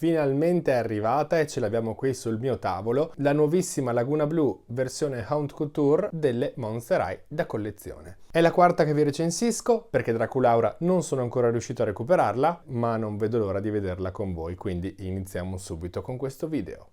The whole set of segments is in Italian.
finalmente è arrivata e ce l'abbiamo qui sul mio tavolo, la nuovissima Laguna Blu versione Haute Couture delle Monster High da collezione. È la quarta che vi recensisco perché Draculaura non sono ancora riuscito a recuperarla, ma non vedo l'ora di vederla con voi, quindi iniziamo subito con questo video.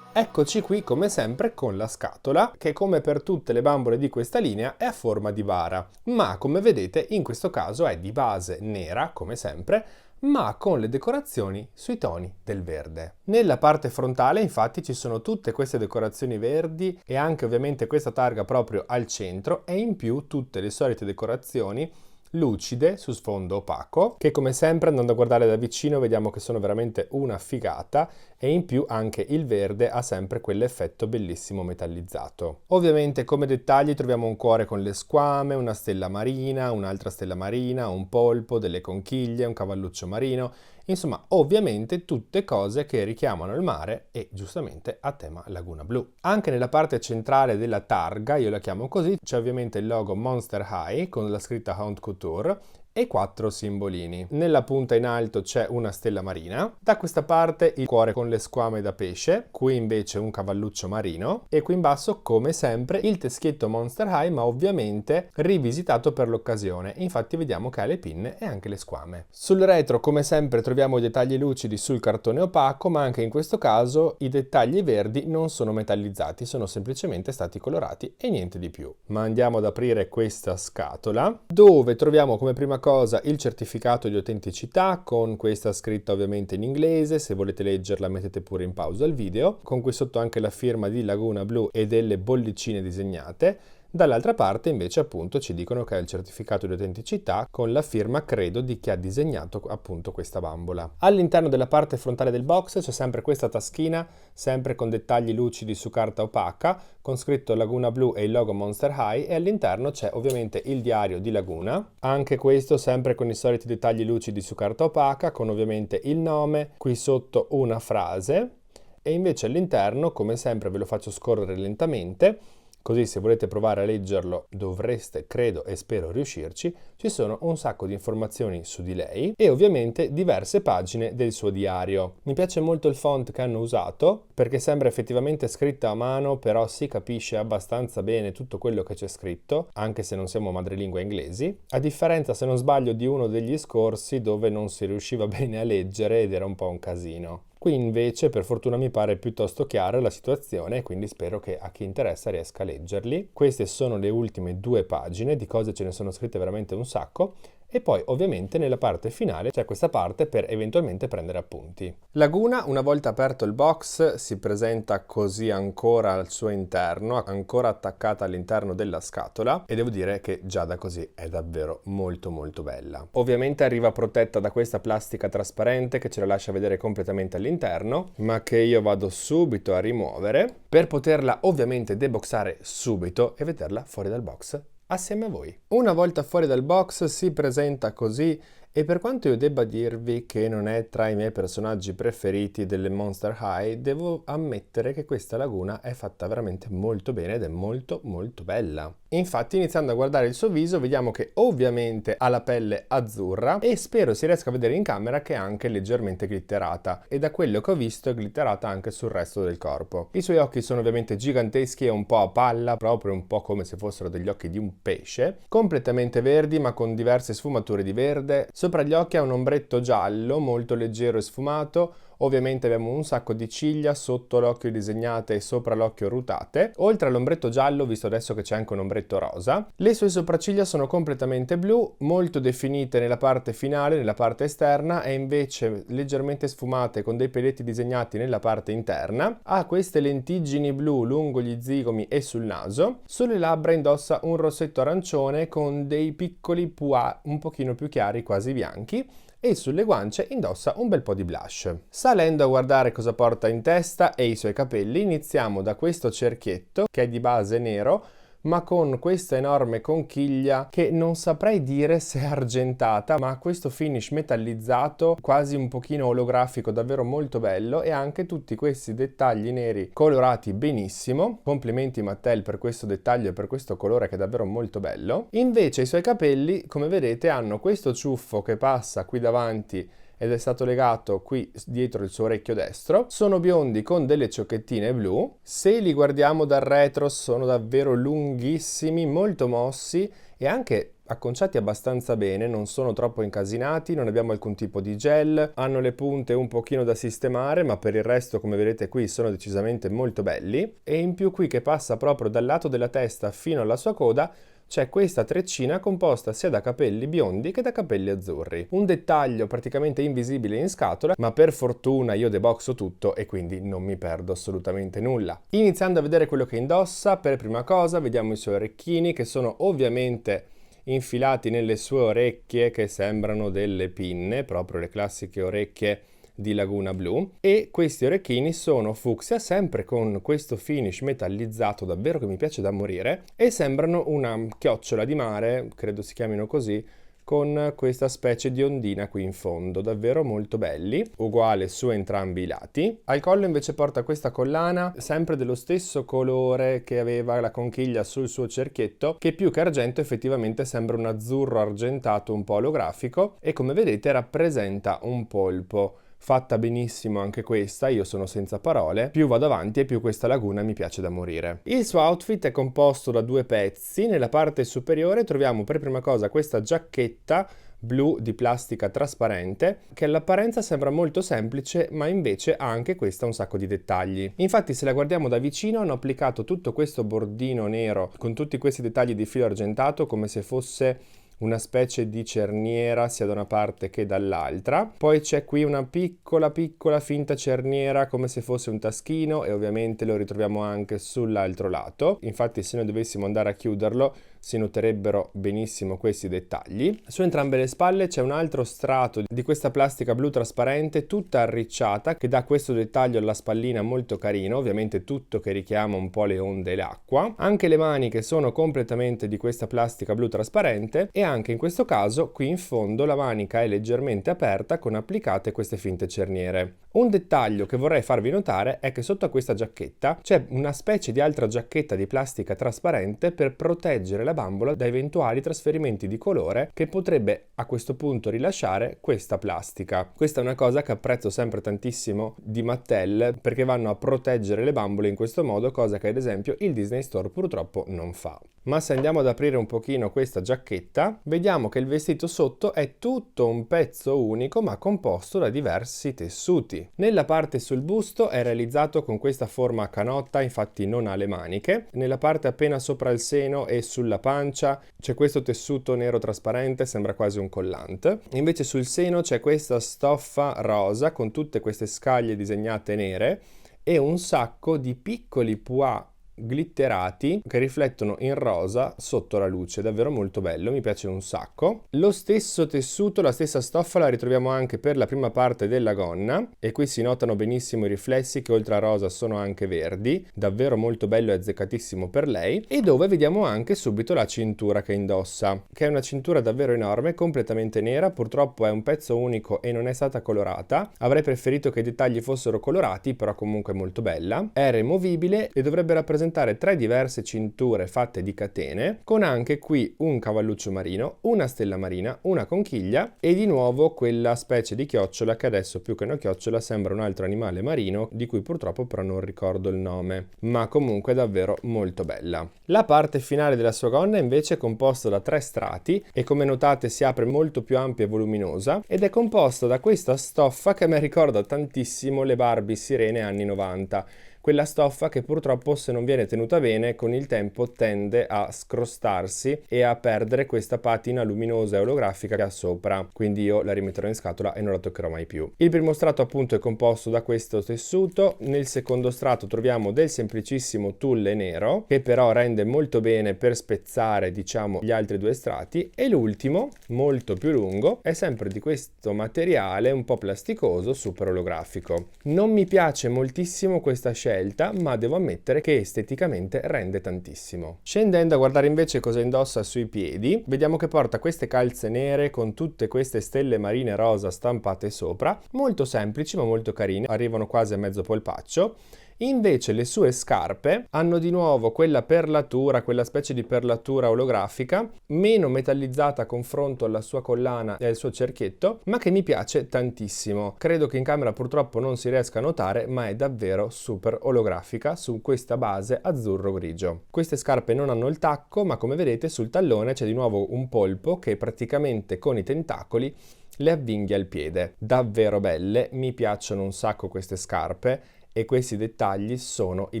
Eccoci qui come sempre con la scatola che come per tutte le bambole di questa linea è a forma di bara, ma come vedete in questo caso è di base nera come sempre, ma con le decorazioni sui toni del verde. Nella parte frontale infatti ci sono tutte queste decorazioni verdi e anche ovviamente questa targa proprio al centro e in più tutte le solite decorazioni lucide su sfondo opaco che come sempre andando a guardare da vicino vediamo che sono veramente una figata e in più anche il verde ha sempre quell'effetto bellissimo metallizzato. Ovviamente come dettagli troviamo un cuore con le squame, una stella marina, un'altra stella marina, un polpo, delle conchiglie, un cavalluccio marino. Insomma, ovviamente tutte cose che richiamano il mare e giustamente a tema Laguna Blu. Anche nella parte centrale della targa, io la chiamo così, c'è ovviamente il logo Monster High con la scritta Haute Couture e 4 simbolini. Nella punta in alto c'è una stella marina, da questa parte il cuore con le squame da pesce, qui invece un cavalluccio marino e qui in basso come sempre il teschietto Monster High ma ovviamente rivisitato per l'occasione, infatti vediamo che ha le pinne e anche le squame. Sul retro come sempre troviamo i dettagli lucidi sul cartone opaco ma anche in questo caso i dettagli verdi non sono metallizzati, sono semplicemente stati colorati e niente di più. Ma andiamo ad aprire questa scatola dove troviamo come prima cosa il certificato di autenticità con questa scritta ovviamente in inglese, se volete leggerla mettete pure in pausa il video, con qui sotto anche la firma di Laguna Blu e delle bollicine disegnate. Dall'altra parte invece appunto ci dicono che è il certificato di autenticità con la firma credo di chi ha disegnato appunto questa bambola. All'interno della parte frontale del box c'è sempre questa taschina, sempre con dettagli lucidi su carta opaca, con scritto Laguna Blu e il logo Monster High e all'interno c'è ovviamente il diario di Laguna, anche questo sempre con i soliti dettagli lucidi su carta opaca, con ovviamente il nome, qui sotto una frase e invece all'interno come sempre ve lo faccio scorrere lentamente. Così se volete provare a leggerlo dovreste, credo e spero riuscirci, ci sono un sacco di informazioni su di lei e ovviamente diverse pagine del suo diario. Mi piace molto il font che hanno usato perché sembra effettivamente scritta a mano, però si capisce abbastanza bene tutto quello che c'è scritto, anche se non siamo madrelingua inglesi, a differenza se non sbaglio di uno degli scorsi dove non si riusciva bene a leggere ed era un po' un casino. Qui invece per fortuna mi pare piuttosto chiara la situazione e quindi spero che a chi interessa riesca a leggerli. Queste sono le ultime 2 pagine, di cose ce ne sono scritte veramente un sacco. E poi ovviamente nella parte finale c'è questa parte per eventualmente prendere appunti. Laguna, una volta aperto il box, si presenta così ancora al suo interno, ancora attaccata all'interno della scatola e devo dire che già da così è davvero molto molto bella. Ovviamente arriva protetta da questa plastica trasparente che ce la lascia vedere completamente all'interno, ma che io vado subito a rimuovere per poterla ovviamente deboxare subito e vederla fuori dal box assieme a voi. Una volta fuori dal box si presenta così e per quanto io debba dirvi che non è tra i miei personaggi preferiti delle Monster High, devo ammettere che questa Laguna è fatta veramente molto bene ed è molto molto bella. Infatti iniziando a guardare il suo viso vediamo che ovviamente ha la pelle azzurra e spero si riesca a vedere in camera che è anche leggermente glitterata e da quello che ho visto è glitterata anche sul resto del corpo. I suoi occhi sono ovviamente giganteschi e un po' a palla, proprio un po' come se fossero degli occhi di un pesce, completamente verdi ma con diverse sfumature di verde. Sopra gli occhi ha un ombretto giallo molto leggero e sfumato. Ovviamente abbiamo un sacco di ciglia sotto l'occhio disegnate e sopra l'occhio rutate. Oltre all'ombretto giallo, visto adesso che c'è anche un ombretto rosa, le sue sopracciglia sono completamente blu, molto definite nella parte finale, nella parte esterna, e invece leggermente sfumate con dei peletti disegnati nella parte interna. Ha queste lentiggini blu lungo gli zigomi e sul naso. Sulle labbra indossa un rossetto arancione con dei piccoli pois un pochino più chiari, quasi bianchi, e sulle guance indossa un bel po' di blush. Salendo a guardare cosa porta in testa e i suoi capelli, iniziamo da questo cerchietto che è di base nero, ma con questa enorme conchiglia che non saprei dire se è argentata, ma ha questo finish metallizzato quasi un pochino olografico, davvero molto bello, e anche tutti questi dettagli neri colorati benissimo. Complimenti Mattel per questo dettaglio e per questo colore che è davvero molto bello. Invece i suoi capelli, come vedete, hanno questo ciuffo che passa qui davanti ed è stato legato qui dietro il suo orecchio destro. Sono biondi con delle ciocchettine blu. Se li guardiamo dal retro sono davvero lunghissimi, molto mossi e anche acconciati abbastanza bene, non sono troppo incasinati, non abbiamo alcun tipo di gel, hanno le punte un pochino da sistemare, ma per il resto, come vedete qui, sono decisamente molto belli. E in più qui, che passa proprio dal lato della testa fino alla sua coda, c'è questa treccina composta sia da capelli biondi che da capelli azzurri. Un dettaglio praticamente invisibile in scatola, ma per fortuna io deboxo tutto e quindi non mi perdo assolutamente nulla. Iniziando a vedere quello che indossa, per prima cosa vediamo i suoi orecchini, che sono ovviamente infilati nelle sue orecchie che sembrano delle pinne, proprio le classiche orecchie di Laguna Blu, e questi orecchini sono fucsia, sempre con questo finish metallizzato davvero che mi piace da morire, e sembrano una chiocciola di mare, credo si chiamino così, con questa specie di ondina qui in fondo, davvero molto belli, uguale su entrambi i lati. Al collo invece porta questa collana, sempre dello stesso colore che aveva la conchiglia sul suo cerchietto, che più che argento effettivamente sembra un azzurro argentato un po' olografico, e come vedete rappresenta un polpo. Fatta benissimo anche questa, io sono senza parole, più vado avanti e più questa laguna mi piace da morire. Il suo outfit è composto da due pezzi. Nella parte superiore troviamo per prima cosa questa giacchetta blu di plastica trasparente, che all'apparenza sembra molto semplice, ma invece ha anche questa un sacco di dettagli. Infatti, se la guardiamo da vicino, hanno applicato tutto questo bordino nero con tutti questi dettagli di filo argentato come se fosse una specie di cerniera sia da una parte che dall'altra. Poi c'è qui una piccola finta cerniera come se fosse un taschino, e ovviamente lo ritroviamo anche sull'altro lato. Infatti, se noi dovessimo andare a chiuderlo si noterebbero benissimo questi dettagli. Su entrambe le spalle c'è un altro strato di questa plastica blu trasparente tutta arricciata, che dà questo dettaglio alla spallina molto carino, ovviamente tutto che richiama un po' le onde e l'acqua. Anche le maniche sono completamente di questa plastica blu trasparente, e anche in questo caso qui in fondo la manica è leggermente aperta con applicate queste finte cerniere. Un dettaglio che vorrei farvi notare è che sotto a questa giacchetta c'è una specie di altra giacchetta di plastica trasparente per proteggere la bambola da eventuali trasferimenti di colore che potrebbe a questo punto rilasciare questa plastica. Questa è una cosa che apprezzo sempre tantissimo di Mattel, perché vanno a proteggere le bambole in questo modo, cosa che ad esempio il Disney Store purtroppo non fa. Ma se andiamo ad aprire un pochino questa giacchetta, vediamo che il vestito sotto è tutto un pezzo unico ma composto da diversi tessuti. Nella parte sul busto è realizzato con questa forma a canotta, infatti non ha le maniche. Nella parte appena sopra il seno e sulla pancia c'è questo tessuto nero trasparente, sembra quasi un collante. Invece sul seno c'è questa stoffa rosa con tutte queste scaglie disegnate nere e un sacco di piccoli pois glitterati che riflettono in rosa sotto la luce, davvero molto bello, mi piace un sacco. Lo stesso tessuto, la stessa stoffa la ritroviamo anche per la prima parte della gonna, e qui si notano benissimo i riflessi che oltre a rosa sono anche verdi, davvero molto bello e azzeccatissimo per lei. E dove vediamo anche subito la cintura che indossa, che è una cintura davvero enorme, completamente nera, purtroppo è un pezzo unico e non è stata colorata. Avrei preferito che i dettagli fossero colorati, però comunque molto bella. È removibile e dovrebbe rappresentare tre diverse cinture fatte di catene, con anche qui un cavalluccio marino, una stella marina, una conchiglia e di nuovo quella specie di chiocciola che adesso più che una chiocciola sembra un altro animale marino di cui purtroppo però non ricordo il nome, ma comunque davvero molto bella. La parte finale della sua gonna invece è composta da 3 strati e come notate si apre molto più ampia e voluminosa, ed è composta da questa stoffa che mi ricorda tantissimo le Barbie sirene anni 90. Quella stoffa che purtroppo, se non viene tenuta bene, con il tempo tende a scrostarsi e a perdere questa patina luminosa e olografica che ha sopra, quindi io la rimetterò in scatola e non la toccherò mai più. Il primo strato appunto è composto da questo tessuto, nel secondo strato troviamo del semplicissimo tulle nero che però rende molto bene per spezzare diciamo gli altri 2 strati, e l'ultimo, molto più lungo, è sempre di questo materiale un po' plasticoso super olografico. Non mi piace moltissimo questa scelta scelta, ma devo ammettere che esteticamente rende tantissimo. Scendendo a guardare invece cosa indossa sui piedi, vediamo che porta queste calze nere con tutte queste stelle marine rosa stampate sopra, molto semplici ma molto carine, arrivano quasi a mezzo polpaccio. Invece le sue scarpe hanno di nuovo quella perlatura, quella specie di perlatura olografica, meno metallizzata a confronto alla sua collana e al suo cerchietto, ma che mi piace tantissimo. Credo che in camera purtroppo non si riesca a notare, ma è davvero super olografica su questa base azzurro-grigio. Queste scarpe non hanno il tacco, ma come vedete sul tallone c'è di nuovo un polpo che praticamente con i tentacoli le avvinghia il piede. Davvero belle, mi piacciono un sacco queste scarpe. E questi dettagli sono i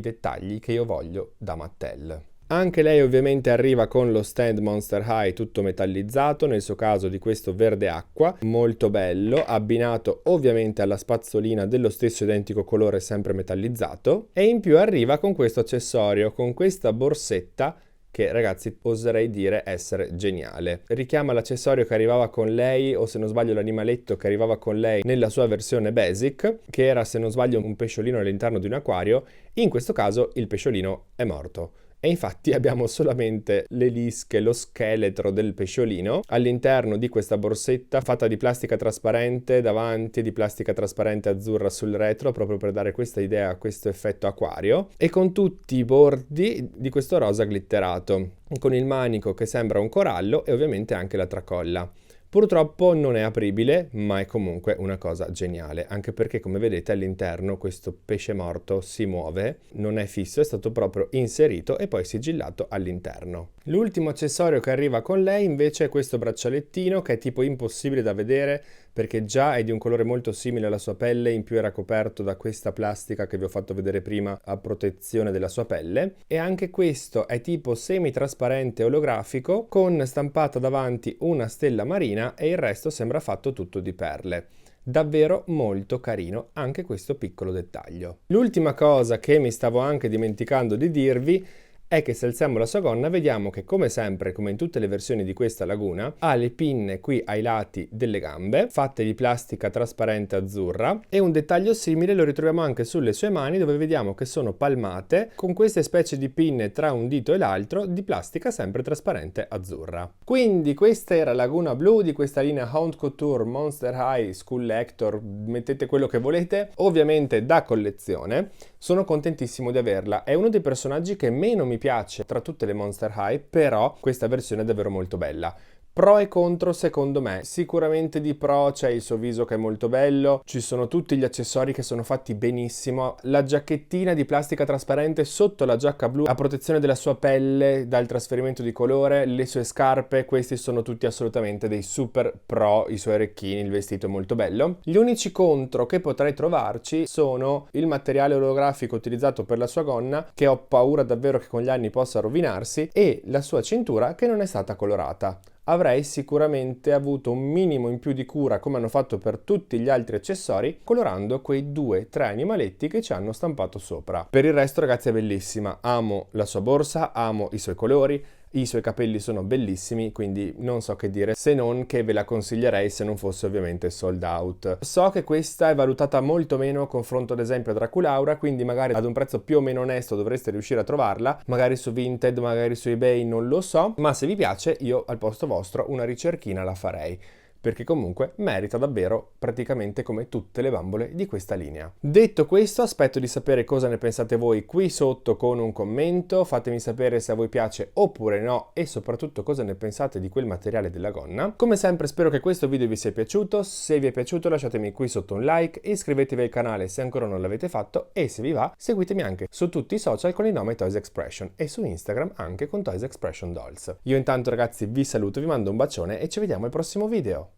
dettagli che io voglio da Mattel. Anche lei ovviamente arriva con lo stand Monster High tutto metallizzato, nel suo caso di questo verde acqua, molto bello, abbinato ovviamente alla spazzolina dello stesso identico colore sempre metallizzato, e in più arriva con questo accessorio, con questa borsetta che ragazzi oserei dire essere geniale. Richiama l'accessorio che arrivava con lei, o se non sbaglio l'animaletto che arrivava con lei nella sua versione basic, che era se non sbaglio un pesciolino all'interno di un acquario. In questo caso il pesciolino è morto. E infatti abbiamo solamente le lische, lo scheletro del pesciolino all'interno di questa borsetta fatta di plastica trasparente davanti e di plastica trasparente azzurra sul retro, proprio per dare questa idea, questo effetto acquario, e con tutti i bordi di questo rosa glitterato, con il manico che sembra un corallo e ovviamente anche la tracolla. Purtroppo non è apribile, ma è comunque una cosa geniale, anche perché come vedete all'interno questo pesce morto si muove, non è fisso, è stato proprio inserito e poi sigillato all'interno. L'ultimo accessorio che arriva con lei invece è questo braccialettino che è tipo impossibile da vedere perché già è di un colore molto simile alla sua pelle, in più era coperto da questa plastica che vi ho fatto vedere prima a protezione della sua pelle, e anche questo è tipo semi-trasparente olografico con stampata davanti una stella marina e il resto sembra fatto tutto di perle. Davvero molto carino anche questo piccolo dettaglio. L'ultima cosa che mi stavo anche dimenticando di dirvi è che se alziamo la sua gonna vediamo che come sempre, come in tutte le versioni di questa laguna, ha le pinne qui ai lati delle gambe fatte di plastica trasparente azzurra, e un dettaglio simile lo ritroviamo anche sulle sue mani dove vediamo che sono palmate con queste specie di pinne tra un dito e l'altro di plastica sempre trasparente azzurra. Quindi questa era Laguna Blu di questa linea Haute Couture Monster High Skullactor, mettete quello che volete, ovviamente da collezione. Sono contentissimo di averla, è uno dei personaggi che meno mi piace tra tutte le Monster High, però questa versione è davvero molto bella. Pro e contro secondo me, sicuramente di pro c'è il suo viso che è molto bello, ci sono tutti gli accessori che sono fatti benissimo, la giacchettina di plastica trasparente sotto la giacca blu a protezione della sua pelle dal trasferimento di colore, le sue scarpe, questi sono tutti assolutamente dei super pro, i suoi orecchini, il vestito è molto bello. Gli unici contro che potrei trovarci sono il materiale olografico utilizzato per la sua gonna, che ho paura davvero che con gli anni possa rovinarsi, e la sua cintura che non è stata colorata. Avrei sicuramente avuto un minimo in più di cura, come hanno fatto per tutti gli altri accessori, colorando quei 2-3 animaletti che ci hanno stampato sopra. Per il resto ragazzi è bellissima, amo la sua borsa, amo i suoi colori, i suoi capelli sono bellissimi, quindi non so che dire, se non che ve la consiglierei se non fosse ovviamente sold out. So che questa è valutata molto meno a confronto ad esempio a Draculaura, quindi magari ad un prezzo più o meno onesto dovreste riuscire a trovarla, magari su Vinted, magari su eBay, non lo so, ma se vi piace io al posto vostro una ricerchina la farei, perché comunque merita davvero praticamente come tutte le bambole di questa linea. Detto questo, aspetto di sapere cosa ne pensate voi qui sotto con un commento, fatemi sapere se a voi piace oppure no e soprattutto cosa ne pensate di quel materiale della gonna. Come sempre spero che questo video vi sia piaciuto, se vi è piaciuto lasciatemi qui sotto un like, iscrivetevi al canale se ancora non l'avete fatto e se vi va seguitemi anche su tutti i social con il nome Toys Expression e su Instagram anche con Toys Expression Dolls. Io intanto ragazzi vi saluto, vi mando un bacione e ci vediamo al prossimo video.